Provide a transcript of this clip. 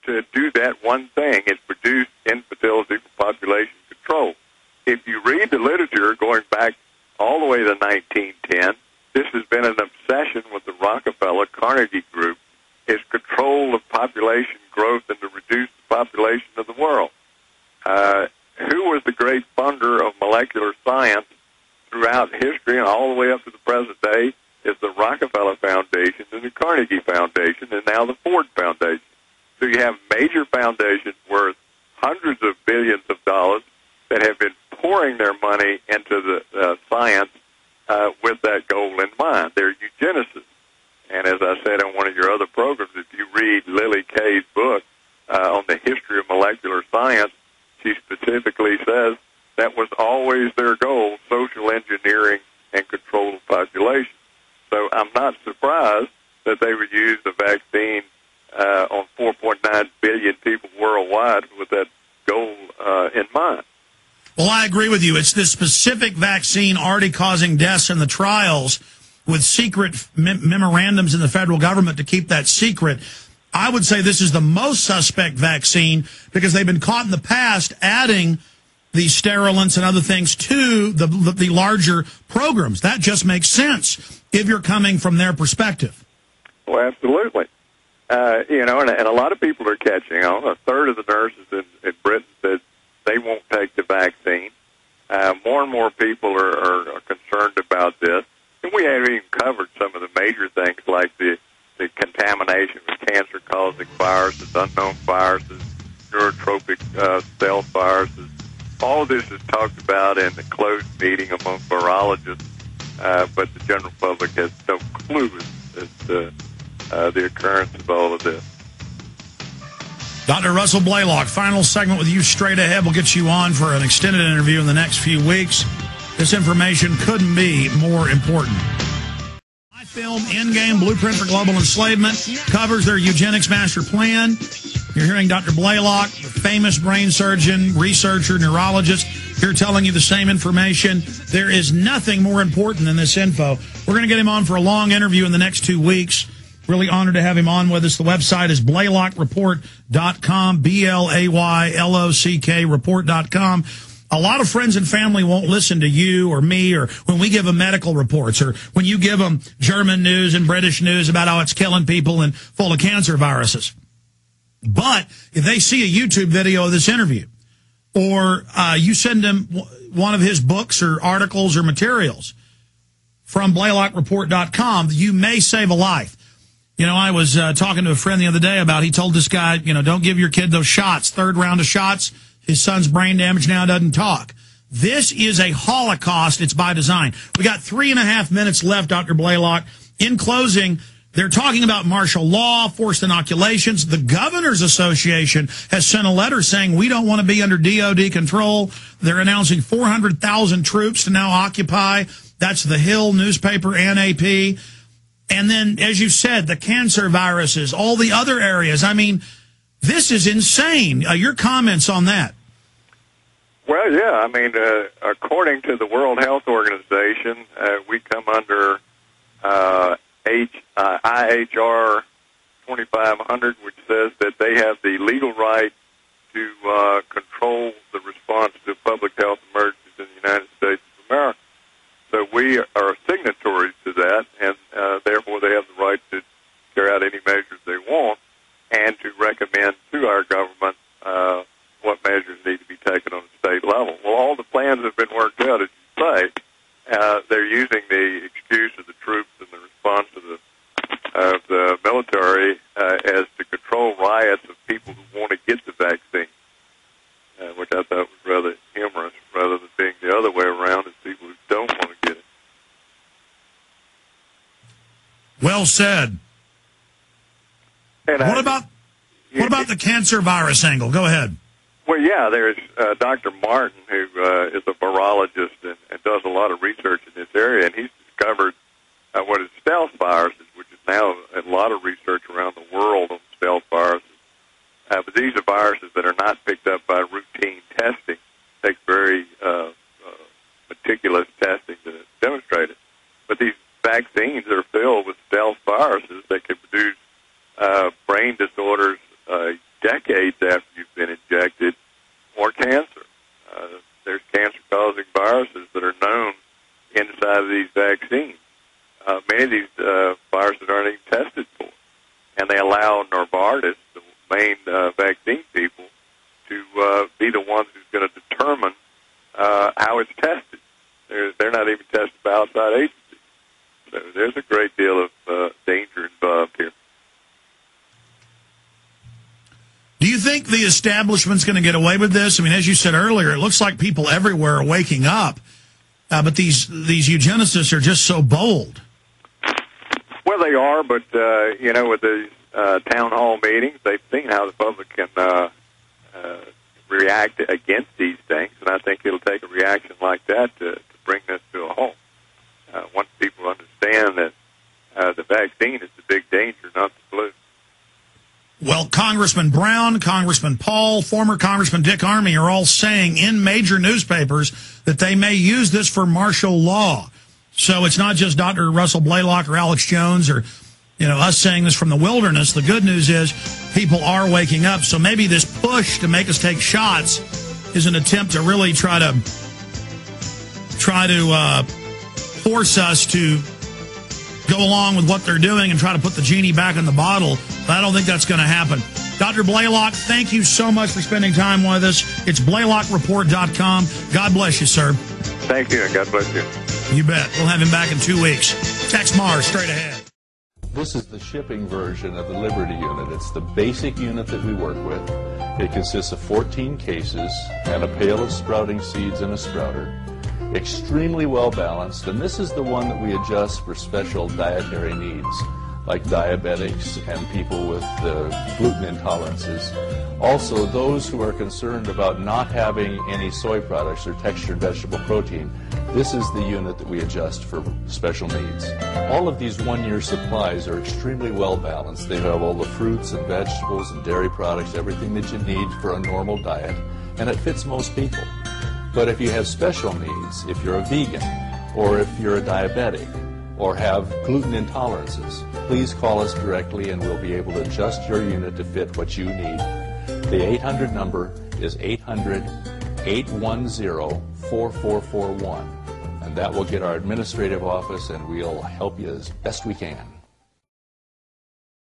to do that one thing, is produce infertility for population control. If you read the literature going back all the way to 1910, this has been an obsession with the Rockefeller Carnegie Group, is control of population growth and to reduce the population of the world. Who was the great funder of molecular science throughout history and all the way up to the present day is the Rockefeller Foundation and the Carnegie Foundation and now the Ford Foundation. So you have major foundations worth hundreds of billions of dollars that have been pouring their money into the science with that goal in mind. They're eugenicists. And as I said on one of your other programs, if you read Lily Kay's book on the history of molecular science, she specifically says that was always their goal, social engineering and control of population. So I'm not surprised that they would use the vaccine on 4.9 billion people worldwide with that goal in mind. Well, I agree with you. It's this specific vaccine already causing deaths in the trials with secret memorandums in the federal government to keep that secret. I would say this is the most suspect vaccine because they've been caught in the past adding these sterilants and other things to the larger programs. That just makes sense if you're coming from their perspective. Well, absolutely. And a lot of people are catching on. A third of the nurses in Britain said they won't take the vaccine. More and more people are concerned about this. And we haven't even covered some of the major things like the contamination with cancer-causing viruses, unknown viruses, neurotropic cell viruses. All of this is talked about in the closed meeting among virologists, but the general public has no clue as to the occurrence of all of this. Dr. Russell Blaylock, final segment with you straight ahead. We'll get you on for an extended interview in the next few weeks. This information couldn't be more important. My film, Endgame, Blueprint for Global Enslavement, covers their eugenics master plan. You're hearing Dr. Blaylock, famous brain surgeon, researcher, neurologist, here telling you the same information. There is nothing more important than this info. We're going to get him on for a long interview in the next 2 weeks. Really honored to have him on with us. The website is BlaylockReport.com, BLAYLOCK report.com. A lot of friends and family won't listen to you or me or when we give them medical reports or when you give them German news and British news about how it's killing people and full of cancer viruses. But if they see a YouTube video of this interview or you send them one of his books or articles or materials from BlaylockReport.com, you may save a life. You know, I was talking to a friend the other day about, he told this guy, don't give your kid those shots, third round of shots. His son's brain damage now, doesn't talk. This is a Holocaust. It's by design. We got 3.5 minutes left, Dr. Blaylock. In closing, they're talking about martial law, forced inoculations. The Governors Association has sent a letter saying we don't want to be under DOD control. They're announcing 400,000 troops to now occupy. That's the Hill newspaper, NAP. And then, as you said, the cancer viruses, all the other areas. I mean, this is insane. Your comments on that? Well, yeah. I mean, according to the World Health Organization, we come under IHR 2500, which says that they have the legal right to control the response to public health emergencies in the United States of America. So we are signatories to that, and therefore they have the right to carry out any measures they want and to recommend to our government what measures need to be taken on a state level. Well, all the plans have been worked out, as you say. They're using the excuse of the troops and the response of the military as to control riots of people who want to get the vaccine, which I thought was rather humorous, rather than being the other way around as people who don't want to get it. Well said. And what about the cancer virus angle? Go ahead. Well, yeah, there's Dr. Martin, who is a virologist and does a lot of research in this area, and he's discovered what is stealth viruses, which is now a lot of research around the world on stealth viruses. But these are viruses that are not picked up by routine testing. It takes very meticulous testing to demonstrate it. But these vaccines are filled with stealth viruses that can produce brain disorders decades after you've been injected, more cancer. There's cancer-causing viruses that are known inside of these vaccines. Many of these viruses aren't even tested for, and they allow Novartis, the main vaccine people, to be the ones who's going to determine how it's tested. They're not even tested by outside agencies. So there's a great deal of danger involved here. Do you think the establishment's going to get away with this? I mean, as you said earlier, it looks like people everywhere are waking up, but these eugenicists are just so bold. Well, they are, but, with the town hall meetings, they've seen how the public can react against these things, and I think it'll take a reaction like that to bring this to a halt. Once people understand that the vaccine is the big danger, not the flu. Well, Congressman Brown, Congressman Paul, former Congressman Dick Armey are all saying in major newspapers that they may use this for martial law. So it's not just Dr. Russell Blaylock or Alex Jones or, us saying this from the wilderness. The good news is people are waking up. So maybe this push to make us take shots is an attempt to really try to force us to go along with what they're doing and try to put the genie back in the bottle. But I don't think that's going to happen. Dr. Blaylock, thank you so much for spending time with us. It's BlaylockReport.com. God bless you, sir. Thank you, and God bless you. You bet. We'll have him back in 2 weeks. Text Mars straight ahead. This is the shipping version of the Liberty unit. It's the basic unit that we work with. It consists of 14 cases and a pail of sprouting seeds and a sprouter. Extremely well balanced, and this is the one that we adjust for special dietary needs, like diabetics and people with gluten intolerances. Also, those who are concerned about not having any soy products or textured vegetable protein, this is the unit that we adjust for special needs. All of these one-year supplies are extremely well balanced. They have all the fruits and vegetables and dairy products, everything that you need for a normal diet, and it fits most people. But if you have special needs, if you're a vegan, or if you're a diabetic, or have gluten intolerances, please call us directly and we'll be able to adjust your unit to fit what you need. The 800 number is 800-810-4441, and that will get our administrative office and we'll help you as best we can.